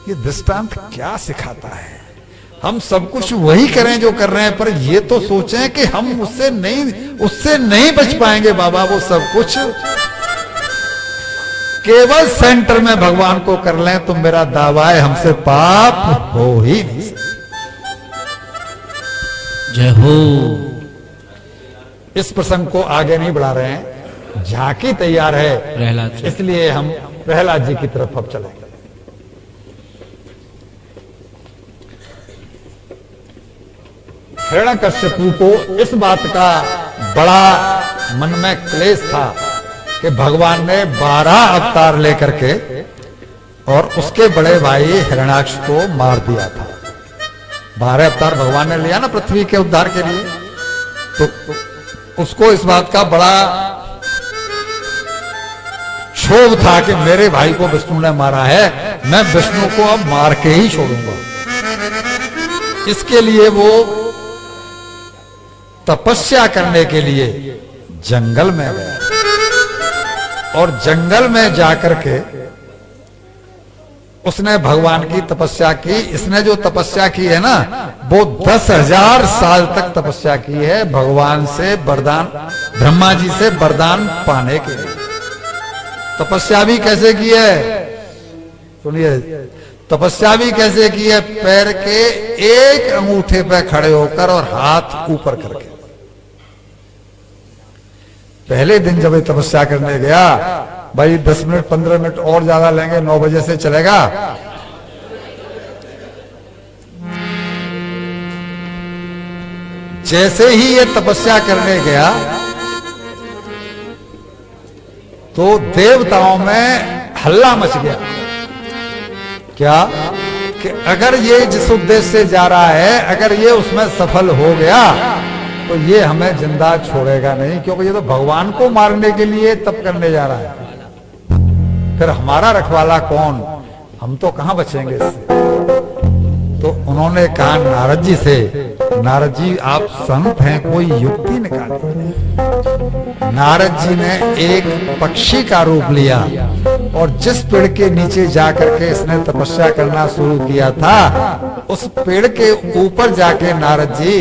ये दृष्टांत क्या सिखाता है? हम सब कुछ वही करें जो कर रहे हैं, पर ये तो सोचें कि हम उससे नहीं बच पाएंगे बाबा। वो सब कुछ केवल सेंटर में भगवान को कर लें तो मेरा दावा है हमसे पाप हो ही नहीं सकता। जय हो। इस प्रसंग को आगे नहीं बढ़ा रहे हैं, झांकी तैयार है प्रहलाद, इसलिए हम प्रहलाद जी की तरफ अब चलेंगे। हिरण्यकश्यपु को इस बात का बड़ा मन में क्लेश था कि भगवान ने 12 अवतार लेकर के और उसके बड़े भाई हिरण्याक्ष को मार दिया था। 12 अवतार भगवान ने लिया ना पृथ्वी के उद्धार के लिए, तो उसको इस बात का बड़ा क्षोभ था कि मेरे भाई को विष्णु ने मारा है, मैं विष्णु को अब मार के ही छोड़ूंगा। इसके लिए वो तपस्या करने के लिए जंगल में गया और जंगल में जाकर के उसने भगवान की तपस्या की। इसने जो तपस्या की है ना, वो 10,000 साल तक तपस्या की है भगवान से वरदान, ब्रह्मा जी से वरदान पाने के लिए। तपस्या भी कैसे की है सुनिए, तपस्या भी कैसे की है? पैर के एक अंगूठे पे खड़े होकर और हाथ ऊपर करके। पहले दिन जब ये तपस्या करने गया, भाई 10 मिनट 15 मिनट और ज्यादा लेंगे, 9 बजे से चलेगा। जैसे ही ये तपस्या करने गया तो देवताओं में हल्ला मच गया। क्या कि अगर ये जिस उद्देश्य से जा रहा है, अगर ये उसमें सफल हो गया तो ये हमें जिंदा छोड़ेगा नहीं, क्योंकि ये तो भगवान को मारने के लिए तप करने जा रहा है। फिर हमारा रखवाला कौन? हम तो कहां बचेंगे इससे। तो उन्होंने कहा नारद जी से, नारद जी आप संत हैं, कोई युक्ति निकालिए। नारद जी ने एक पक्षी का रूप लिया और जिस पेड़ के नीचे जाकर के इसने तपस्या करना शुरू किया था, उस पेड़ के ऊपर जाके नारद जी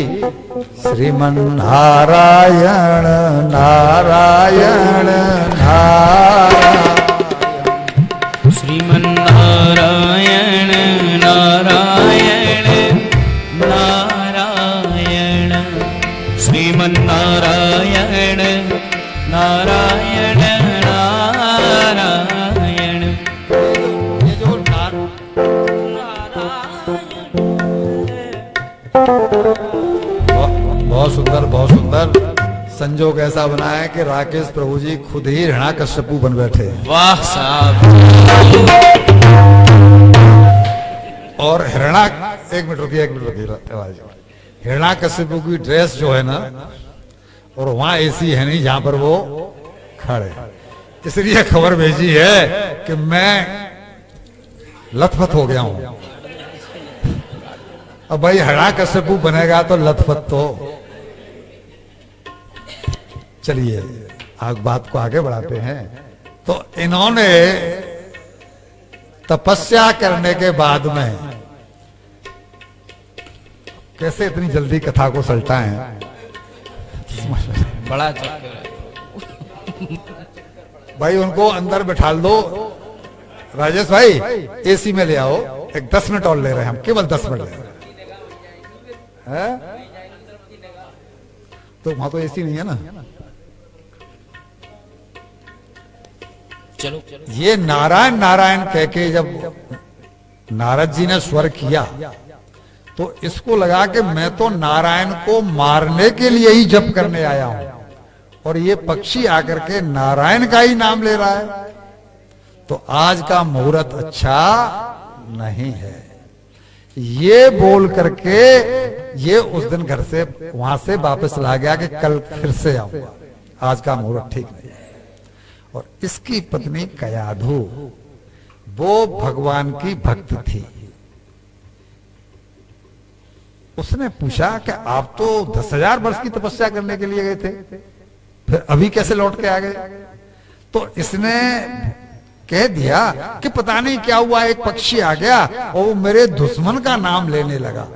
श्रीमन नारायण नारायण नारायण, श्रीमन नारायण नारायण नारायण, श्रीमन नारायण नारायण नारायण। ये जो बहुत सुंदर, बहुत सुंदर संजोग ऐसा बना है कि राकेश प्रभु जी खुद ही हिरण्यकश्यपु बन बैठे। वाह साहब। और एक मिनट रुकिए हिरण्यकश्यपु की ड्रेस जो है ना, और वहां एसी है नहीं जहां पर वो खड़े, इसलिए खबर भेजी है कि मैं लथपथ हो गया हूं। अब भाई हिरण्यकश्यपु बनेगा तो लथपथ तो। चलिए बात को आगे बढ़ाते हैं। तो इन्होंने तपस्या करने के बाद में कैसे इतनी जल्दी कथा को सलटा है, बड़ा चक्कर है भाई। उनको अंदर बिठा दो, राजेश भाई एसी में ले आओ। एक 10 मिनट और ले रहे हैं हम, केवल 10 मिनट ले रहे हैं। तो वहां तो एसी नहीं है ना। चलो ये नारायण नारायण कह के जब नारद जी ने स्वर किया तो इसको लगा कि मैं तो नारायण को मारने के लिए ही जप करने आया हूं, और ये पक्षी आकर के नारायण का ही नाम ले रहा है, तो आज का मुहूर्त अच्छा नहीं है। ये बोल करके ये उस दिन घर से वहां से वापस ला गया कि कल फिर से आऊंगा, आज का मुहूर्त ठीक नहीं है। और इसकी पत्नी कयाधु वो भगवान की भक्त थी। उसने पूछा कि आप तो 10,000 वर्ष की तपस्या करने के लिए गए थे, फिर अभी कैसे लौट के आ गए? तो इसने कह दिया कि पता नहीं क्या हुआ, एक पक्षी आ गया और वो मेरे दुश्मन का नाम लेने लगा।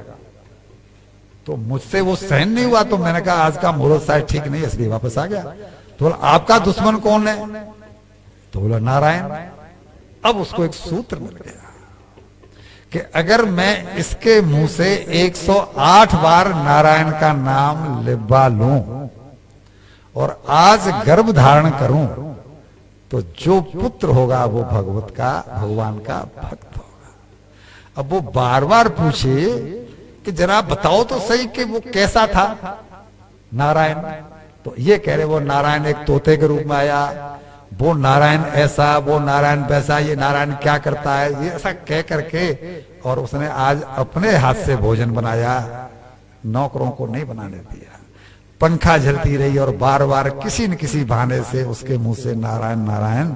तो मुझसे वो सहन नहीं हुआ, तो मैंने कहा आज का मुहूर्त शायद ठीक नहीं, इसलिए वापस आ गया। तो बोला आपका दुश्मन कौन है? तो बोला नारायण। अब उसको एक सूत्र मिल गया कि अगर मैं इसके मुंह से 108 बार नारायण का नाम लिबा लूं और आज गर्भ धारण करूं, तो जो पुत्र होगा वो भगवत का, भगवान का भक्त होगा। अब वो बार बार पूछे कि जरा बताओ तो सही कि वो कैसा था नारायण। तो ये कह रहे वो नारायण एक तोते के रूप में आया, वो नारायण ऐसा, वो नारायण वैसा, ये नारायण क्या करता है, ये ऐसा कह करके। और उसने आज अपने हाथ से भोजन बनाया, नौकरों को नहीं बनाने दिया। पंखा झलती रही और बार बार किसी न किसी बहाने से उसके मुंह से नारायण नारायण।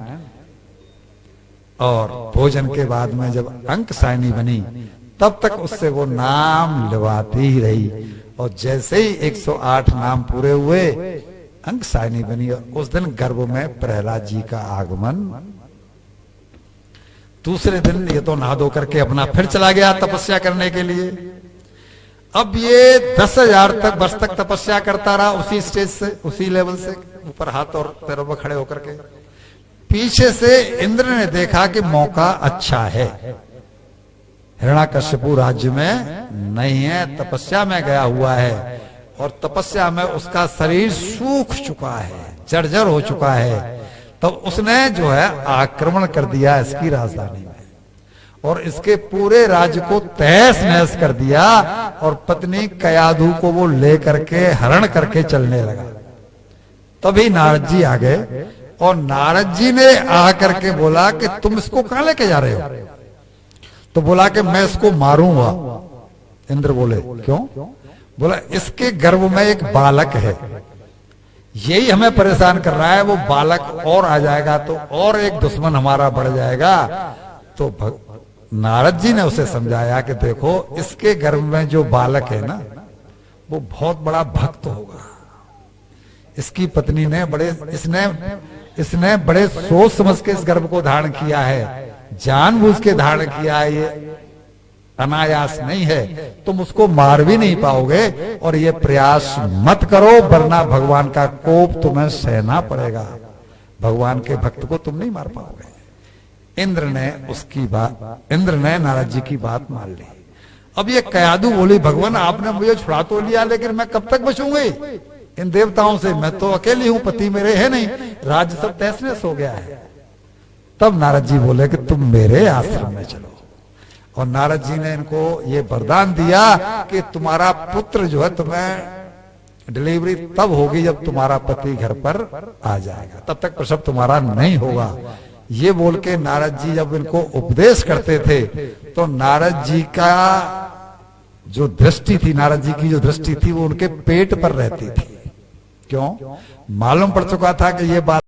और भोजन के बाद में जब अंक सायनी बनी तब तक उससे वो नाम लिवाती ही रही। और जैसे ही 108 नाम पूरे हुए अंक सायनी बनी और उस दिन गर्भ में प्रहलाद जी का आगमन। दूसरे दिन ये तो नहा धो करके अपना फिर चला गया तपस्या करने के लिए। अब ये 10,000 वर्ष तक तपस्या करता रहा उसी स्टेज से, उसी लेवल से, ऊपर हाथ और पैरों पर खड़े होकर के। पीछे से इंद्र ने देखा कि मौका अच्छा है, हिरण्याकश्यपु राज्य में नहीं है, तपस्या में गया हुआ है और तपस्या में उसका शरीर सूख चुका है, जर्जर हो चुका है। तो उसने जो है आक्रमण कर दिया इसकी राजधानी में और इसके पूरे राज्य को तहस नहस कर दिया और पत्नी कयाधु को वो लेकर के हरण करके चलने लगा। तभी नारद जी आ गए और नारद जी ने आकर के बोला कि तुम इसको कहां लेके जा रहे हो? तो बोला कि मैं इसको मारूंगा। इंद्र बोले क्यों? बोला इसके गर्भ में एक बालक है, यही हमें परेशान कर रहा है, वो बालक और आ जाएगा तो और एक दुश्मन हमारा बढ़ जाएगा। तो नारद जी ने उसे समझाया कि देखो इसके गर्भ में जो बालक है ना वो बहुत बड़ा भक्त होगा। इसकी पत्नी ने इसने बड़े सोच समझ के इस गर्भ को धारण किया है, जानबूझ के धारण किया है, ये अनायास नहीं है। तुम उसको मार भी नहीं पाओगे और ये प्रयास मत करो वरना भगवान का कोप तुम्हें सहना पड़ेगा, भगवान के भक्त को तुम नहीं मार पाओगे। इंद्र ने नारद जी की बात मान ली। अब ये कयाधु बोली भगवान आपने मुझे छुड़ा तो लिया लेकिन मैं कब तक बचूंगी इन देवताओं से, मैं तो अकेली हूं, पति मेरे है नहीं, राज्य सब तहस नहस हो गया है। तब नारद जी बोले कि तुम मेरे आश्रम में चलो। और नारद जी ने इनको ये वरदान दिया कि तुम्हारा पुत्र जो है तुम्हें डिलीवरी तब होगी जब तुम्हारा पति घर पर आ जाएगा, तब तक प्रसव तुम्हारा नहीं होगा। ये बोल के नारद जी जब इनको उपदेश करते थे तो नारद जी का जो दृष्टि थी, नारद जी की जो दृष्टि थी वो उनके पेट पर रहती थी। क्यों? मालूम पड़ चुका था कि ये बात